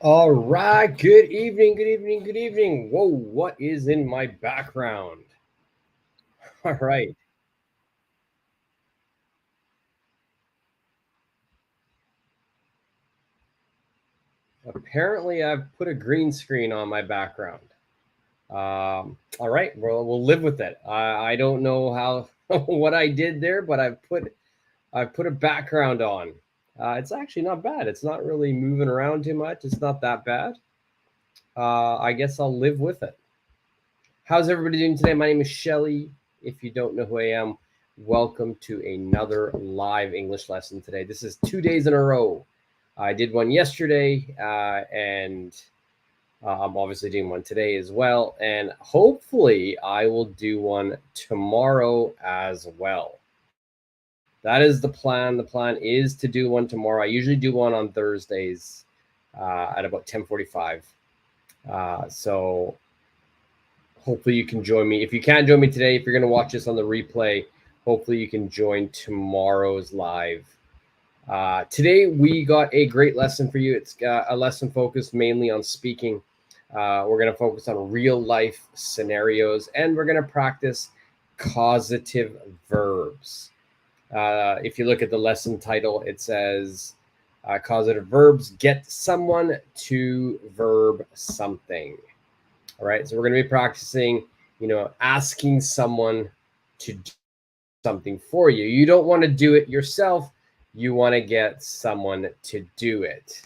All right. Good evening. Good evening. Good evening. Whoa, what is in my background? All right. Apparently, I've put a green screen on my background. All right. Well, we'll live with it. I don't know how what I did there, but I've put a background on. It's actually not bad. It's not really moving around too much. It's not that bad. I guess I'll live with it. How's everybody doing today? My name is Shelly. If you don't know who I am, welcome to another live English lesson today. This is 2 days in a row. I did one yesterday, and I'm obviously doing one today as well. And hopefully, I will do one tomorrow as well. That is the plan. The plan is to do one tomorrow. I usually do one on Thursdays at about 10:45. So hopefully you can join me. If you can't join me today, if you're going to watch this on the replay, hopefully you can join tomorrow's live. Today we got a great lesson for you. It's a lesson focused mainly on speaking. We're going to focus on real life scenarios, and we're going to practice causative verbs. If you look at the lesson title, it says causative verbs get someone to verb something. All right, so we're going to be practicing, asking someone to do something for you. You don't want to do it yourself. You want to get someone to do it.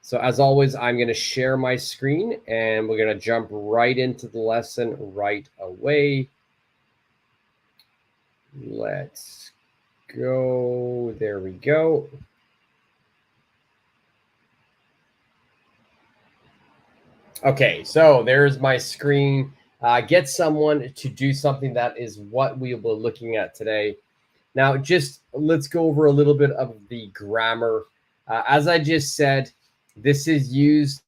So as always, I'm going to share my screen and we're going to jump right into the lesson right away. Let's go. There we go. Okay, so there's my screen. Get someone to do something. That is what we will be looking at today. Now, just let's go over a little bit of the grammar. As I just said, this is used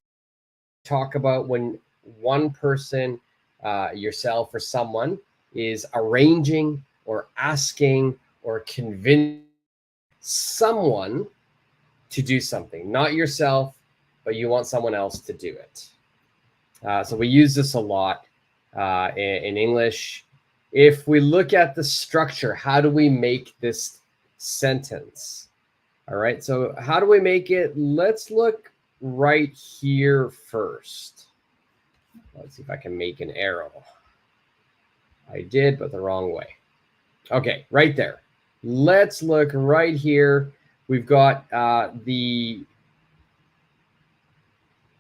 to talk about when one person, yourself or someone, is arranging or asking or convincing someone to do something. Not yourself, but you want someone else to do it. So we use this a lot in English. If we look at the structure, how do we make this sentence? All right, so how do we make it? Let's look right here first. Let's see if I can make an arrow. I did, but the wrong way. Okay, right there. Let's look right here. We've got the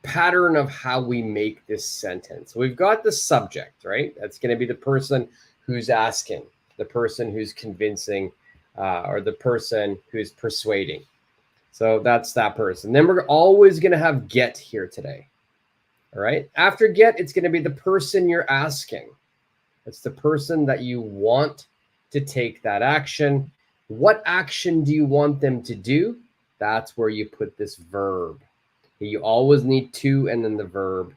pattern of how we make this sentence. We've got the subject, right? That's going to be the person who's asking, the person who's convincing, or the person who's persuading. So that's that person. Then we're always going to have get here today. All right. After get, it's going to be the person you're asking. It's the person that you want to take that action. What action do you want them to do? That's where you put this verb. You always need to and then the verb.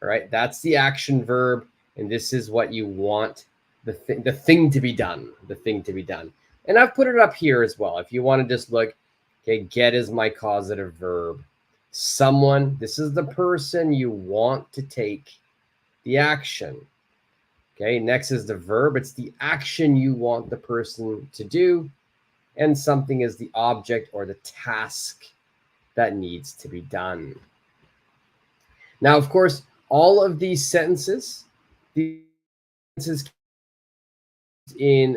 All right, that's the action verb, and this is what you want the thing to be done, the thing to be done. And I've put it up here as well. If you want to just look, okay, get is my causative verb. Someone, this is the person you want to take the action. Okay, next is the verb. It's the action you want the person to do, and something is the object or the task that needs to be done. Now, of course, all of these sentences in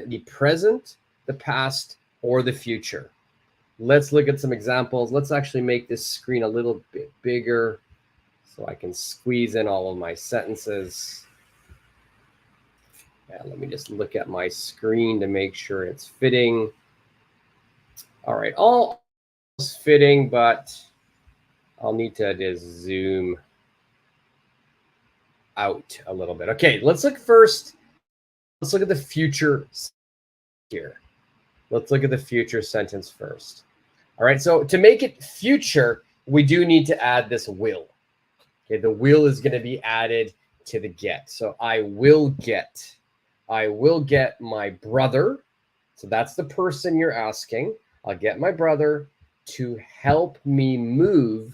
the present, the past, or the future. Let's look at some examples. Let's actually make this screen a little bit bigger so I can squeeze in all of my sentences. Yeah, let me just look at my screen to make sure it's fitting. All right, all fitting, but I'll need to just zoom out a little bit. Okay, let's look first. Let's look at the future here. Let's look at the future sentence first. All right, so to make it future, we do need to add this will. Okay, the will is going to be added to the get. So I will get my brother. So that's the person you're asking. I'll get my brother to help me move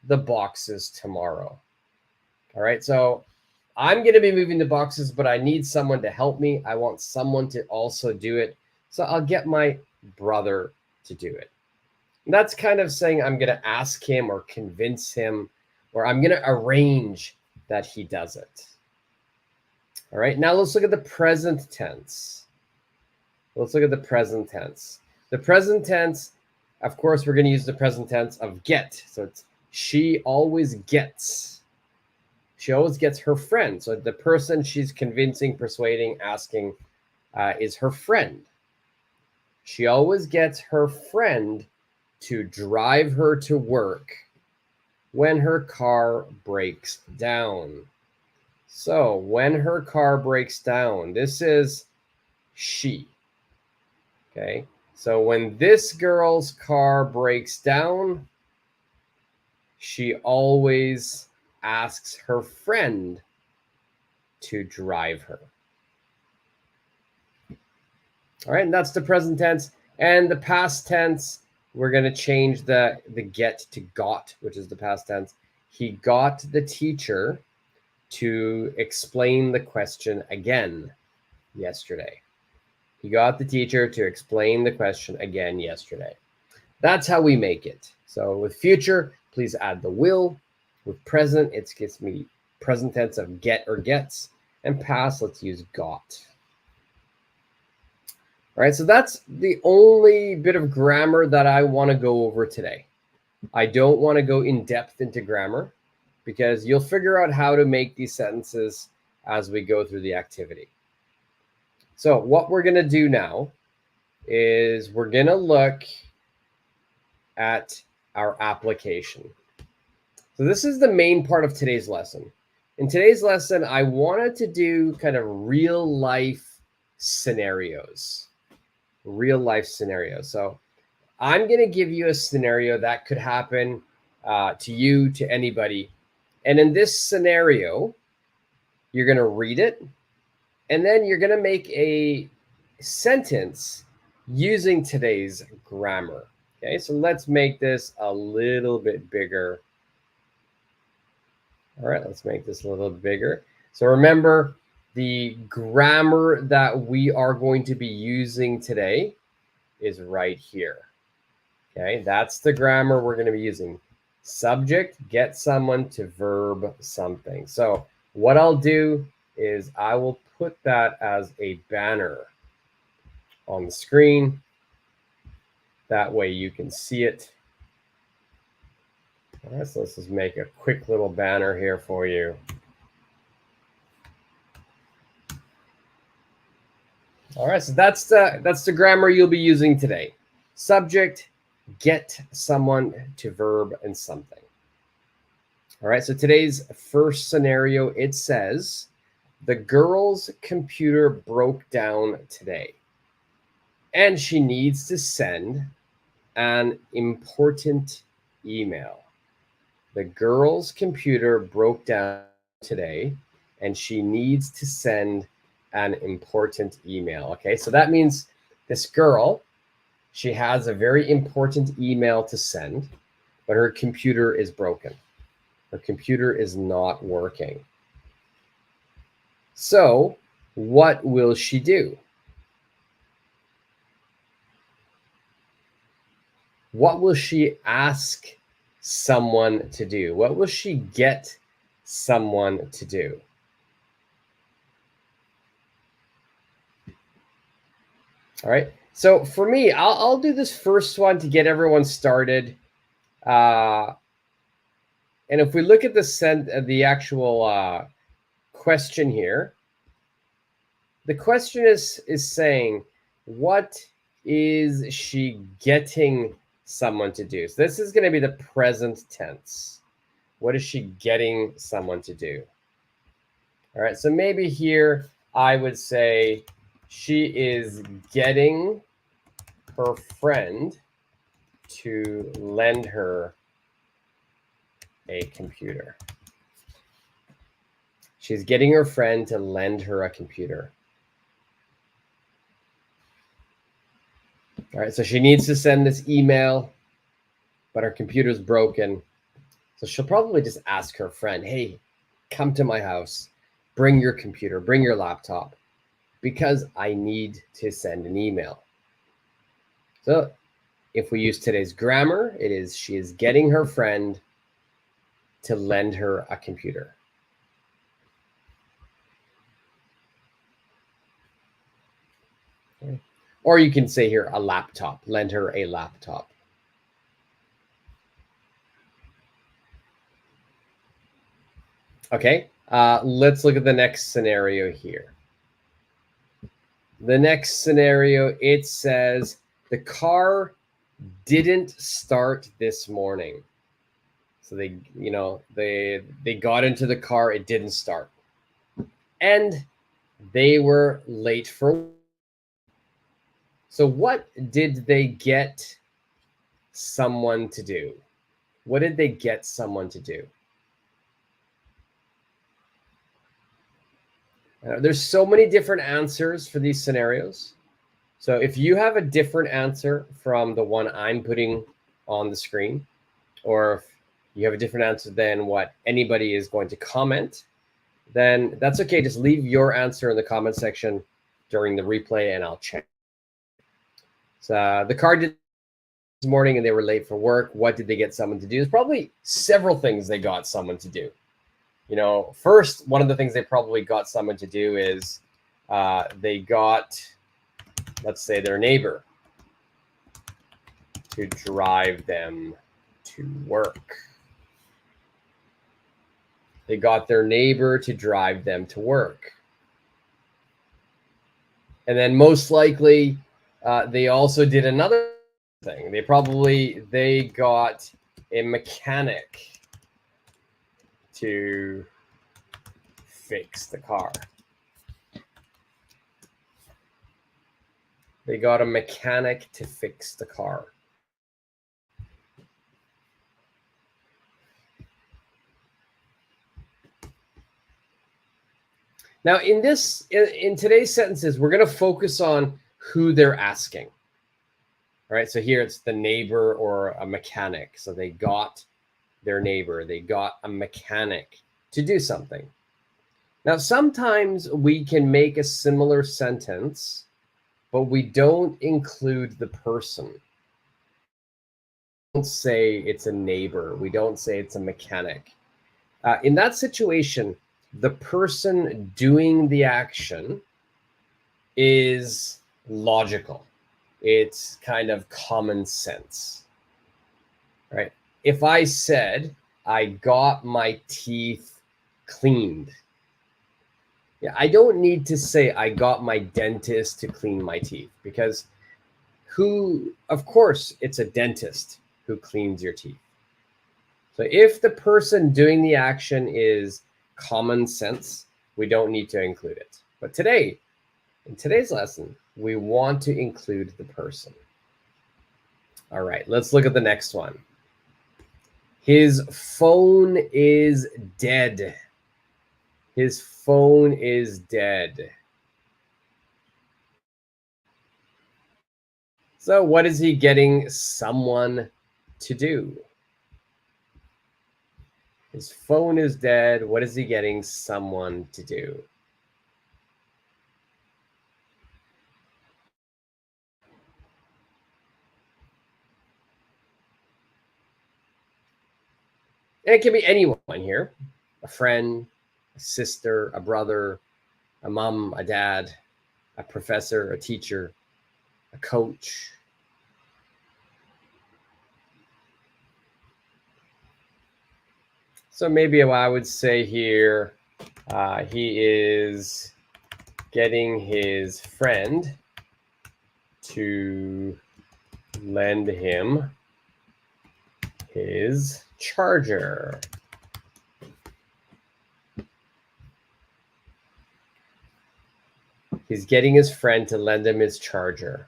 the boxes tomorrow. All right, so I'm going to be moving the boxes, but I need someone to help me. I want someone to also do it. So I'll get my brother to do it. And that's kind of saying I'm going to ask him or convince him, or I'm going to arrange that he does it. All right, now let's look at the present tense. Let's look at the present tense. The present tense, of course, we're going to use the present tense of get. So it's she always gets. She always gets her friend. So the person she's convincing, persuading, asking is her friend. She always gets her friend to drive her to work when her car breaks down. So when her car breaks down, this is she. Okay, so when this girl's car breaks down, she always asks her friend to drive her. All right, and that's the present tense. And the past tense, we're going to change the get to got, which is the past tense. He got the teacher to explain the question again yesterday. He got the teacher to explain the question again yesterday. That's how we make it. So with future, please add the will. With present, it gives me present tense of get or gets. And past, let's use got. All right, so that's the only bit of grammar that I want to go over today. I don't want to go in depth into grammar because you'll figure out how to make these sentences as we go through the activity. So what we're going to do now is we're going to look at our application. So this is the main part of today's lesson. In today's lesson, I wanted to do kind of real life scenarios. Real life scenarios. So I'm going to give you a scenario that could happen to you, to anybody. And in this scenario, you're going to read it. And then you're going to make a sentence using today's grammar. Okay, so let's make this a little bit bigger. All right, let's make this a little bigger. So remember, the grammar that we are going to be using today is right here. Okay, that's the grammar we're going to be using. Subject, get someone to verb something. So what I'll do is I will put that as a banner on the screen. That way you can see it. All right, so let's just make a quick little banner here for you. All right, so that's the grammar you'll be using today. Subject, get someone to verb and something. All right, so today's first scenario, it says, the girl's computer broke down today, and she needs to send an important email. The girl's computer broke down today, and she needs to send an important email. Okay, so that means this girl, she has a very important email to send, but her computer is broken. Her computer is not working. So what will she do? What will she ask someone to do? What will she get someone to do? All right. So for me, I'll do this first one to get everyone started. And if we look at the actual question here, the question is saying, what is she getting someone to do? So this is going to be the present tense. What is she getting someone to do? All right. So maybe here I would say she is getting her friend to lend her a computer. She's getting her friend to lend her a computer. All right, so she needs to send this email, but her computer's broken. So she'll probably just ask her friend, hey, come to my house, bring your computer, bring your laptop, because I need to send an email. So if we use today's grammar, it is she is getting her friend to lend her a computer. Okay. Or you can say here a laptop, lend her a laptop. Okay, let's look at the next scenario here. The next scenario, it says the car didn't start this morning. So they got into the car, it didn't start. And they were late for. So what did they get someone to do? What did they get someone to do? There's so many different answers for these scenarios. So if you have a different answer from the one I'm putting on the screen, or if you have a different answer than what anybody is going to comment, then that's okay. Just leave your answer in the comment section during the replay and I'll check. So the car did this morning and they were late for work. What did they get someone to do? There's probably several things they got someone to do. First, one of the things they probably got someone to do is they got, let's say, their neighbor to drive them to work. They got their neighbor to drive them to work. And then most likely, they also did another thing. They got a mechanic to fix the car. They got a mechanic to fix the car. Now, in today's sentences, we're going to focus on who they're asking. All right, so here it's the neighbor or a mechanic. So they got their neighbor, they got a mechanic to do something. Now, sometimes we can make a similar sentence, but we don't include the person. We don't say it's a neighbor. We don't say it's a mechanic. In that situation, the person doing the action is logical. It's kind of common sense, right? If I said, I got my teeth cleaned, I don't need to say I got my dentist to clean my teeth, because of course, it's a dentist who cleans your teeth. So if the person doing the action is common sense, we don't need to include it. But in today's lesson, we want to include the person. All right, let's look at the next one. His phone is dead. His phone is dead. So what is he getting someone to do? His phone is dead. What is he getting someone to do? And it can be anyone here. A friend, a sister, a brother, a mom, a dad, a professor, a teacher, a coach. So maybe I would say here, he is getting his friend to lend him his charger. He's getting his friend to lend him his charger.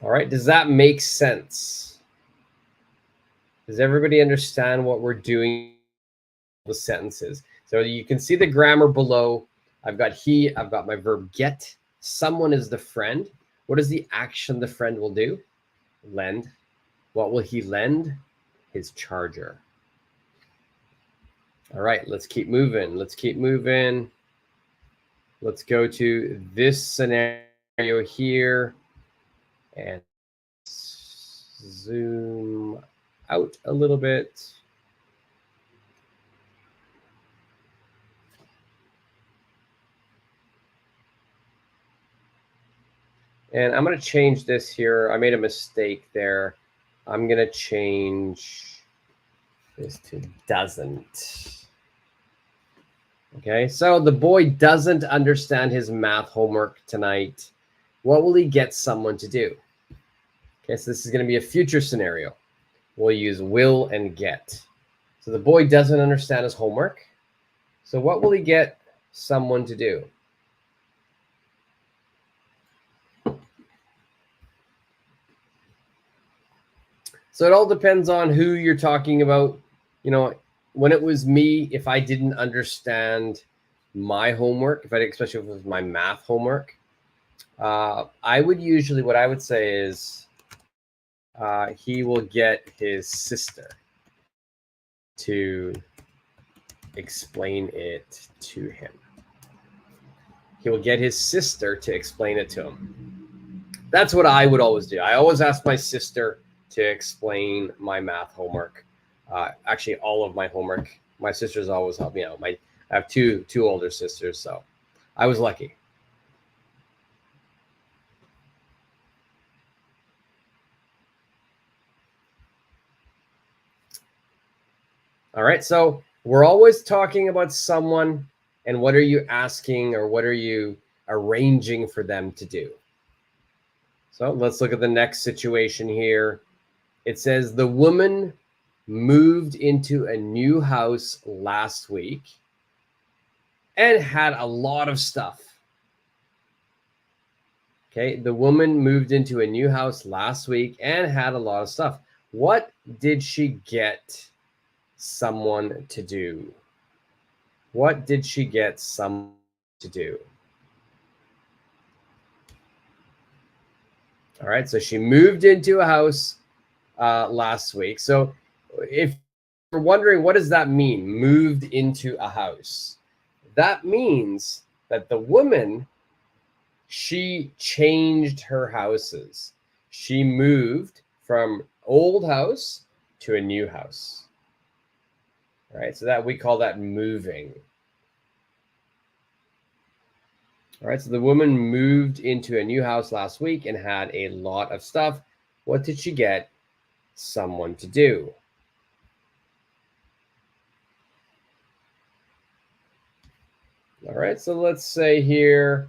All right, does that make sense? Does everybody understand what we're doing with the sentences? So you can see the grammar below. I've got he, I've got my verb get. Someone is the friend. What is the action the friend will do? Lend. What will he lend? His charger. All right, let's keep moving. Let's keep moving. Let's go to this scenario here and zoom out a little bit. And I'm going to change this here. I made a mistake there. I'm going to change this to doesn't. Okay, so the boy doesn't understand his math homework tonight. What will he get someone to do? Okay, so this is going to be a future scenario. We'll use will and get. So the boy doesn't understand his homework. So what will he get someone to do? So it all depends on who you're talking about. You know, when it was me, if I didn't understand my homework, especially if it was my math homework, I would usually, what I would say is he will get his sister to explain it to him. He will get his sister to explain it to him. That's what I would always do. I always ask my sister to explain my math homework. Actually, all of my homework. My sisters always help me out. I have two older sisters, so I was lucky. All right, so we're always talking about someone, and what are you asking or what are you arranging for them to do? So let's look at the next situation here. It says the woman moved into a new house last week and had a lot of stuff. Okay, the woman moved into a new house last week and had a lot of stuff. What did she get someone to do? What did she get someone to do? All right, so she moved into a house last week. So if you're wondering, what does that mean? Moved into a house. That means that the woman, she changed her houses. She moved from old house to a new house. All right, so that we call that moving. All right, so the woman moved into a new house last week and had a lot of stuff. What did she get someone to do? All right, so let's say here,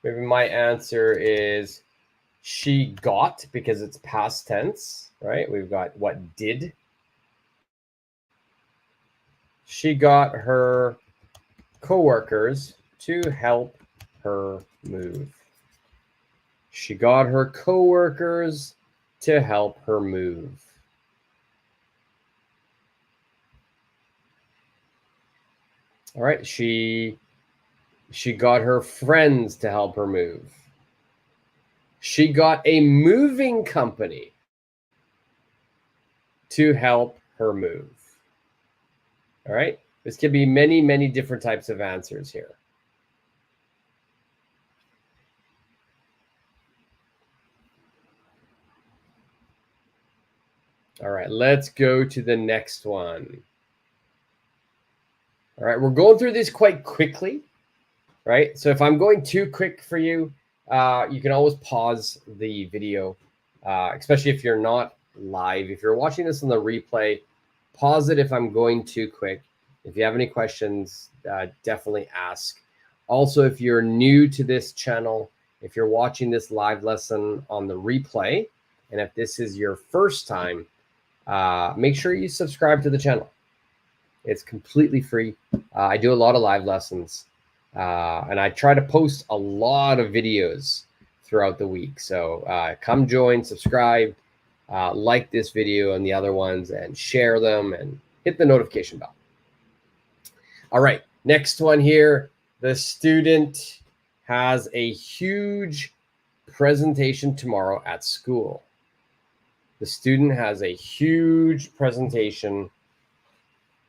maybe my answer is she got, because it's past tense, right? We've got what did. She got her coworkers to help her move. She got her coworkers to help her move. All right, she got her friends to help her move. She got a moving company to help her move. All right, this could be many, many different types of answers here. All right, let's go to the next one. All right, we're going through this quite quickly, right? So if I'm going too quick for you, you can always pause the video, especially if you're not live. If you're watching this on the replay, pause it if I'm going too quick. If you have any questions, definitely ask. Also, if you're new to this channel, if you're watching this live lesson on the replay, and if this is your first time, make sure you subscribe to the channel. It's completely free. I do a lot of live lessons, and I try to post a lot of videos throughout the week. So come join, subscribe, like this video and the other ones, and share them and hit the notification bell. All right, next one here. The student has a huge presentation tomorrow at school. The student has a huge presentation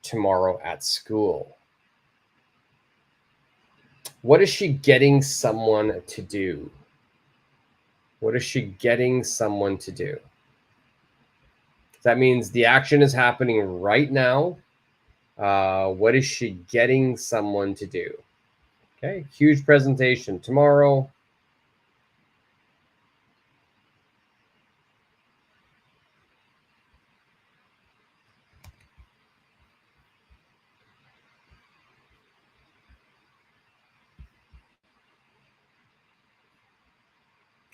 tomorrow at school. What is she getting someone to do? What is she getting someone to do? That means the action is happening right now. What is she getting someone to do? Okay, huge presentation tomorrow.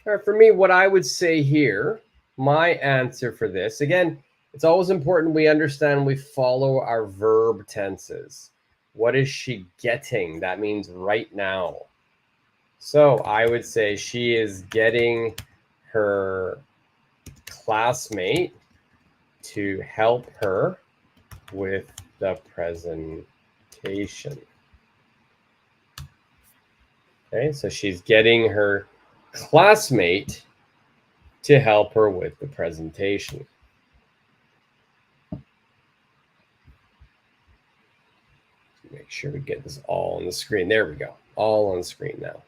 All right, for me, what I would say here, my answer for this, again, it's always important we understand we follow our verb tenses. What is she getting? That means right now. So I would say she is getting her classmate to help her with the presentation. Okay, so she's getting her classmate to help her with the presentation. Make sure we get this all on the screen. There we go. All on the screen now.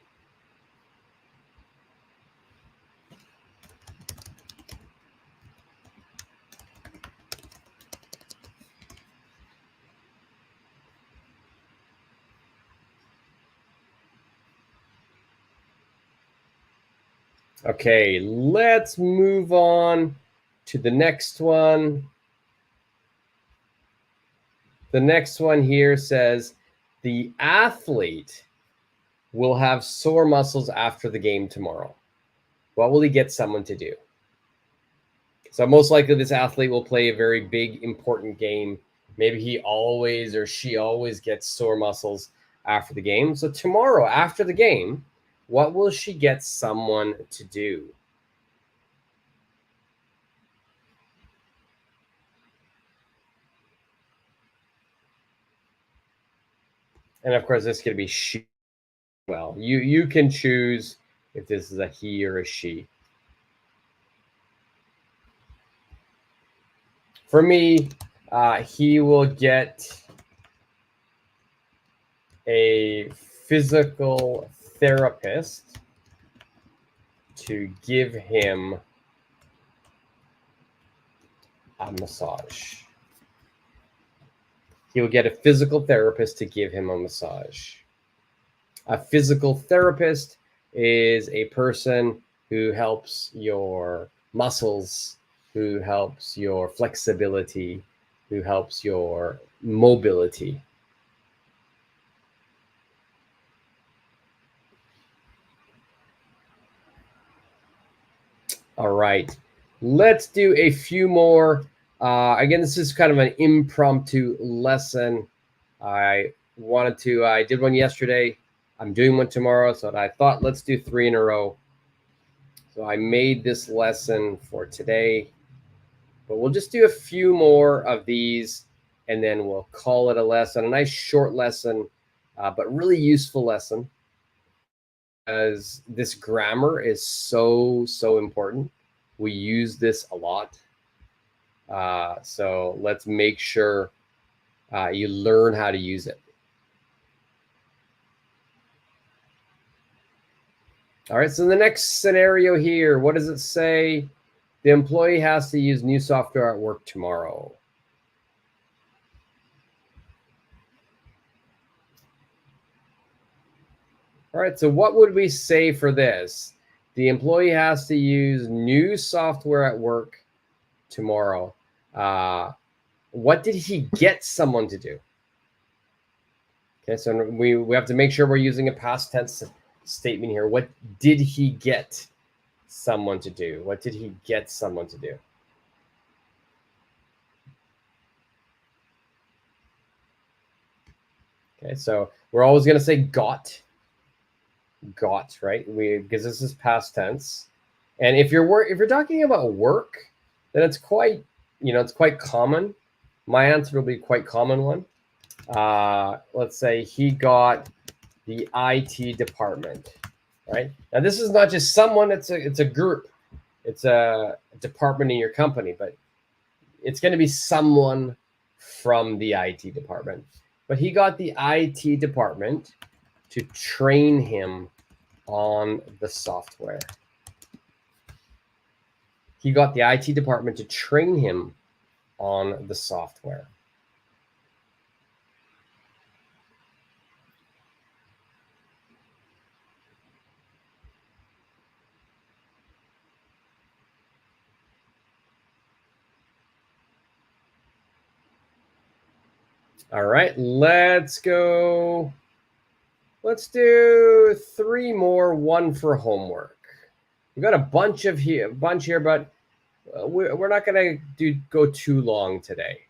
Okay, let's move on to the next one. The next one here says, the athlete will have sore muscles after the game tomorrow. What will he get someone to do? So most likely this athlete will play a very big, important game. Maybe he always or she always gets sore muscles after the game. So tomorrow after the game, what will she get someone to do? And of course, this could be she. Well, you can choose if this is a he or a she. For me, he will get a physical therapist to give him a massage. He will get a physical therapist to give him a massage. A physical therapist is a person who helps your muscles, who helps your flexibility, who helps your mobility. All right, let's do a few more. Again, this is kind of an impromptu lesson. I did one yesterday. I'm doing one tomorrow, so I thought let's do 3 in a row. So I made this lesson for today, but we'll just do a few more of these and then we'll call it a lesson, a nice short lesson, but really useful lesson, as this grammar is so important. We use this a lot. So let's make sure you learn how to use it. All right, so the next scenario here, what does it say? The employee has to use new software at work tomorrow. All right, so what would we say for this? The employee has to use new software at work tomorrow. What did he get someone to do? Okay, so we have to make sure we're using a past tense statement here. What did he get someone to do? What did he get someone to do? Okay, so we're always going to say got, right? Because this is past tense. And if you're talking about work, then it's quite, it's quite common. My answer will be quite common one. Let's say he got the IT department, right? Now, this is not just someone, it's a group. It's a department in your company, but it's going to be someone from the IT department. But he got the IT department to train him on the software. He got the IT department to train him on the software. All right, let's go. Let's do 3 more, one for homework. We got a bunch here, but we're not going to go too long today.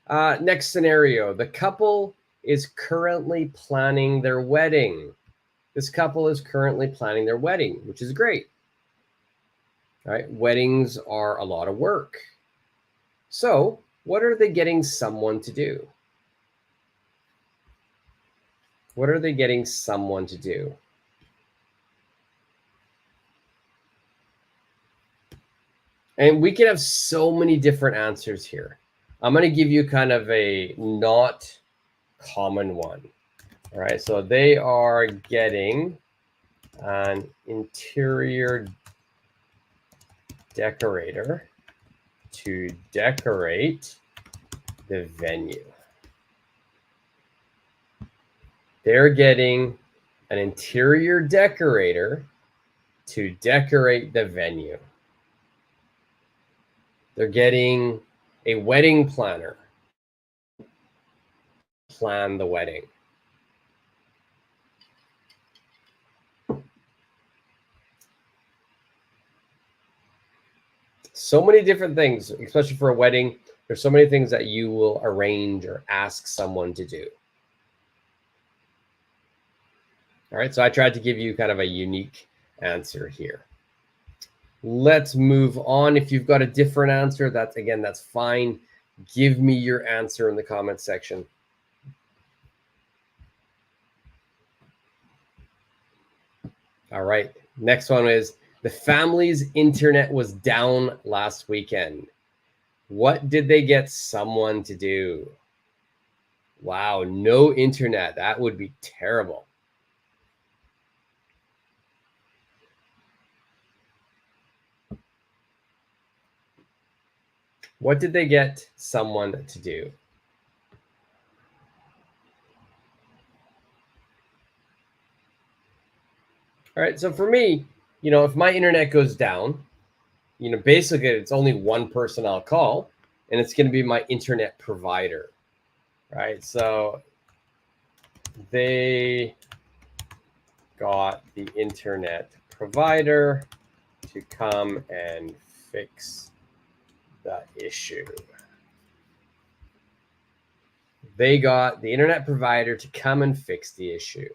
Next scenario, the couple is currently planning their wedding. This couple is currently planning their wedding, which is great. All right, weddings are a lot of work. So, what are they getting someone to do? What are they getting someone to do? And we can have so many different answers here. I'm going to give you kind of a not common one. All right, so they are getting an interior decorator to decorate the venue. They're getting an interior decorator to decorate the venue. They're getting a wedding planner to plan the wedding. So many different things, especially for a wedding. There's so many things that you will arrange or ask someone to do. All right, so I tried to give you kind of a unique answer here. Let's move on. If you've got a different answer, that's fine. Give me your answer in the comment section. All right, next one is the family's internet was down last weekend. What did they get someone to do? Wow, no internet. That would be terrible. What did they get someone to do? All right, so for me, if my internet goes down, basically it's only one person I'll call, and it's going to be my internet provider, right? So they got the internet provider to come and fix the issue. They got the internet provider to come and fix the issue.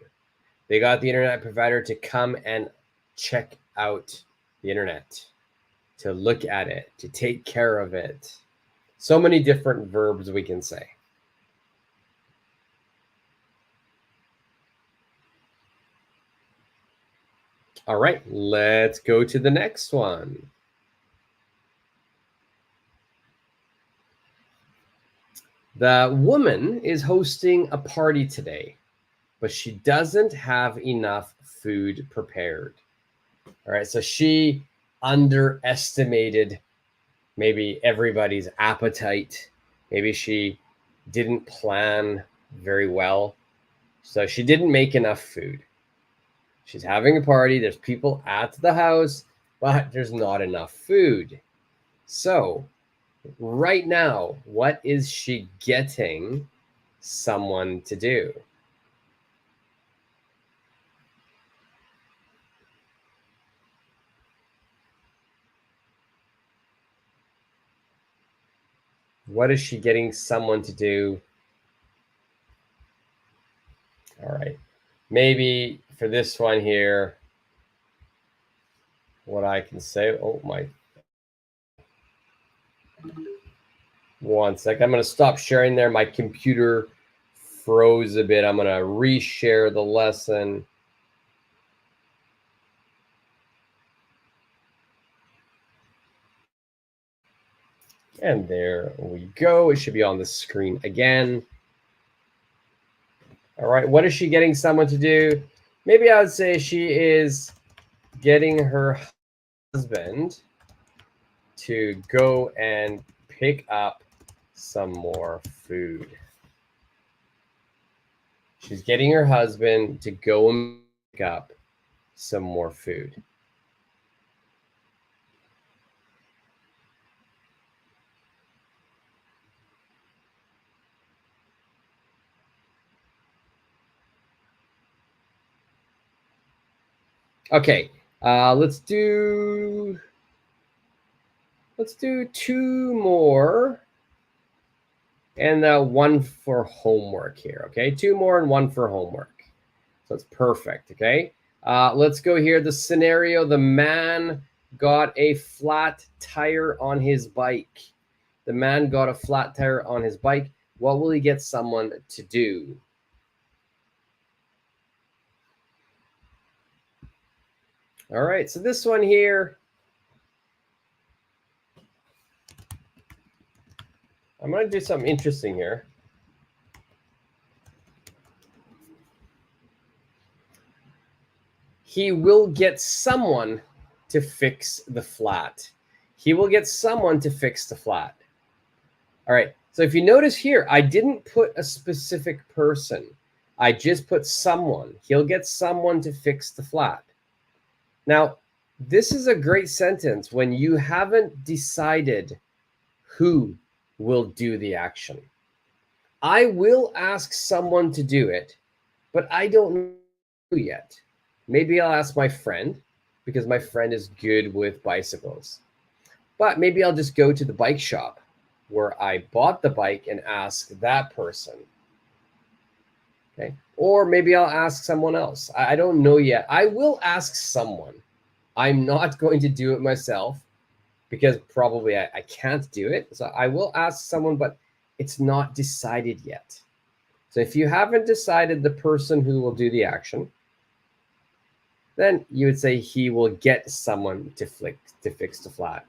They got the internet provider to come and check out the internet, to look at it, to take care of it. So many different verbs we can say. All right, let's go to the next one. The woman is hosting a party today, but she doesn't have enough food prepared. All right, so she underestimated maybe everybody's appetite. Maybe she didn't plan very well. So she didn't make enough food. She's having a party. There's people at the house, but there's not enough food. So right now, what is she getting someone to do? What is she getting someone to do? All right. Maybe for this one here, what I can say, oh my, one sec. I'm going to stop sharing there. My computer froze a bit. I'm going to reshare the lesson. And there we go. It should be on the screen again. All right. What is she getting someone to do? Maybe I would say she is getting her husband to go and pick up some more food. She's getting her husband to go and pick up some more food. Okay, let's do 2 more, and one for homework here. Okay, 2 more and 1 for homework. So it's perfect. Okay, let's go here. The scenario: the man got a flat tire on his bike. The man got a flat tire on his bike. What will he get someone to do? All right, so this one here, I'm going to do something interesting here. He will get someone to fix the flat. He will get someone to fix the flat. All right, so if you notice here, I didn't put a specific person. I just put someone. He'll get someone to fix the flat. Now, this is a great sentence when you haven't decided who will do the action. I will ask someone to do it, but I don't know who yet. Maybe I'll ask my friend because my friend is good with bicycles. But maybe I'll just go to the bike shop where I bought the bike and ask that person. Okay. Or maybe I'll ask someone else. I don't know yet. I will ask someone. I'm not going to do it myself because probably I can't do it. So I will ask someone, but it's not decided yet. So if you haven't decided the person who will do the action, then you would say he will get someone to fix the flat.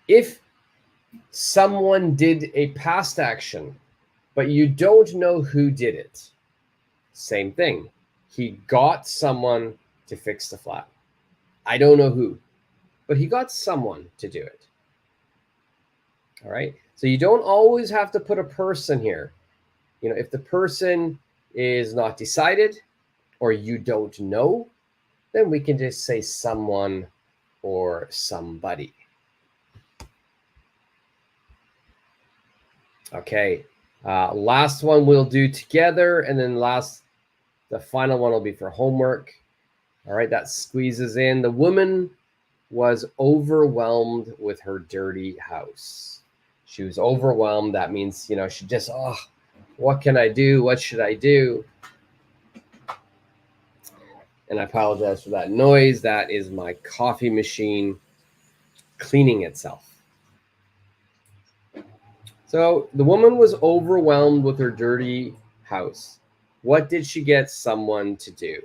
If someone did a past action, but you don't know who did it, same thing. He got someone to fix the flat. I don't know who, but he got someone to do it. All right. So you don't always have to put a person here. You know, if the person is not decided or you don't know, then we can just say someone or somebody. Okay. Last one we'll do together, and then the final one will be for homework. All right, that squeezes in. The woman was overwhelmed with her dirty house. She was overwhelmed. That means, you know, she just, what can I do? What should I do? And I apologize for that noise. That is my coffee machine cleaning itself. So the woman was overwhelmed with her dirty house. What did she get someone to do?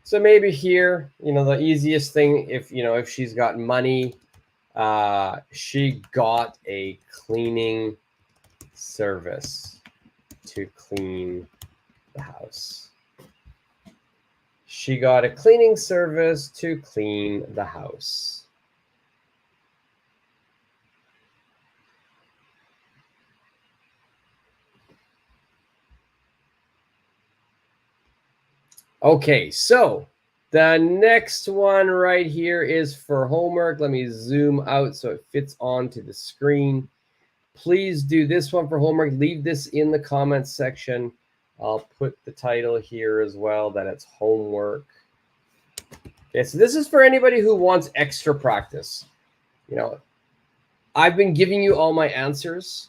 So maybe here, you know, the easiest thing, if she's got money, she got a cleaning service to clean the house. She got a cleaning service to clean the house. Okay, so the next one right here is for homework. Let me zoom out so it fits onto the screen. Please do this one for homework. Leave this in the comments section. I'll put the title here as well, that it's homework. Okay, so this is for anybody who wants extra practice. You know, I've been giving you all my answers.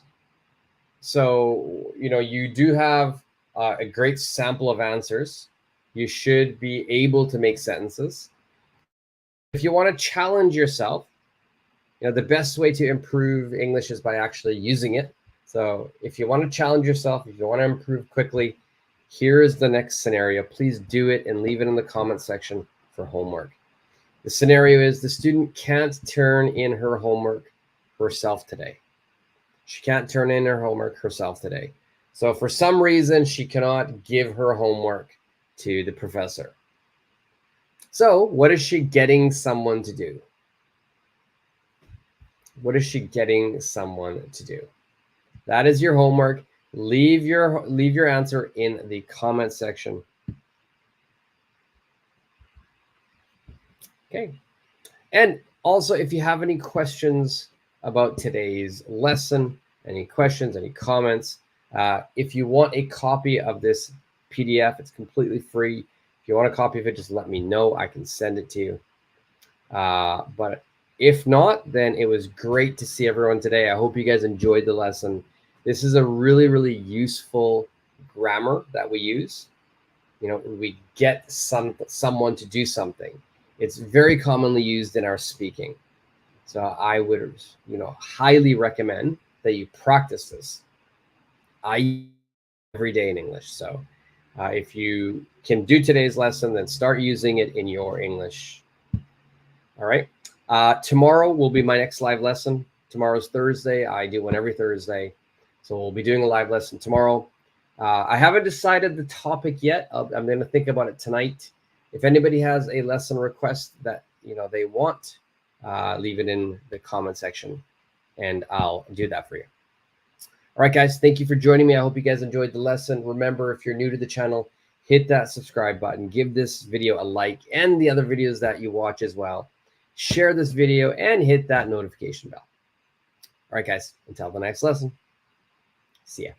So, you know, you do have a great sample of answers. You should be able to make sentences. If you want to challenge yourself, the best way to improve English is by actually using it. So if you want to challenge yourself, if you want to improve quickly, here is the next scenario. Please do it and leave it in the comment section for homework. The scenario is the student can't turn in her homework herself today. She can't turn in her homework herself today. So for some reason, she cannot give her homework to the professor. So what is she getting someone to do? What is she getting someone to do? That is your homework. Leave your answer in the comment section. Okay. And also, if you have any questions about today's lesson, any questions, any comments, if you want a copy of this PDF, it's completely free. If you want a copy of it, just let me know. I can send it to you. But if not, then it was great to see everyone today. I hope you guys enjoyed the lesson. This is a really, really useful grammar that we use. We get someone to do something. It's very commonly used in our speaking. So I would, highly recommend that you practice this. I use it every day in English. So if you can do today's lesson, then start using it in your English. All right. Tomorrow will be my next live lesson. Tomorrow's Thursday. I do one every Thursday. So we'll be doing a live lesson tomorrow. I haven't decided the topic yet. I'm going to think about it tonight. If anybody has a lesson request that they want, leave it in the comment section and I'll do that for you. All right, guys, thank you for joining me. I hope you guys enjoyed the lesson. Remember, if you're new to the channel, hit that subscribe button, give this video a like, and the other videos that you watch as well. Share this video and hit that notification bell. All right, guys, until the next lesson. See ya.